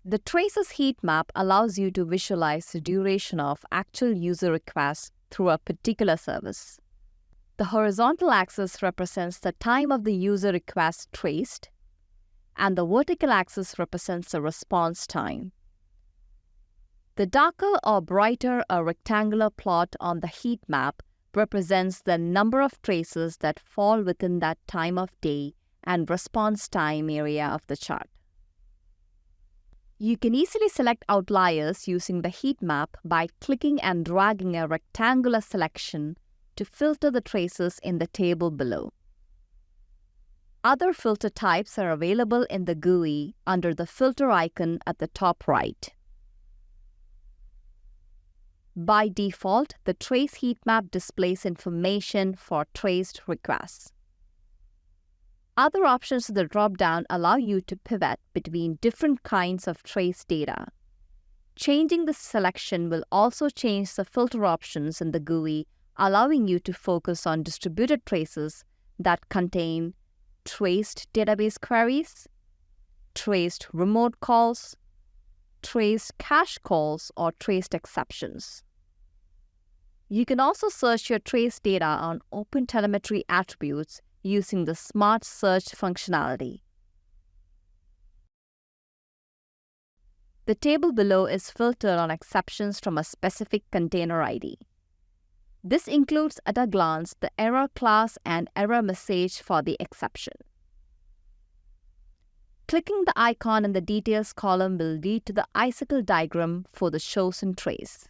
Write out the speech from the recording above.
The Traces Heatmap allows you to visualize the duration of actual user requests through a particular service. The horizontal axis represents the time of the user request traced, and the vertical axis represents the response time. The darker or brighter a rectangular plot on the heat map represents the number of traces that fall within that time of day and response time area of the chart. You can easily select outliers using the heat map by clicking and dragging a rectangular selection to filter the traces in the table below. Other filter types are available in the GUI under the filter icon at the top right. By default, the Trace Heatmap displays information for traced requests. Other options in the drop-down allow you to pivot between different kinds of trace data. Changing the selection will also change the filter options in the GUI, allowing you to focus on distributed traces that contain traced database queries, traced remote calls, traced cache calls, or traced exceptions. You can also search your trace data on OpenTelemetry attributes using the Smart Search functionality. The table below is filtered on exceptions from a specific container ID. This includes at a glance the error class and error message for the exception. Clicking the icon in the details column will lead to the icicle diagram for the chosen trace.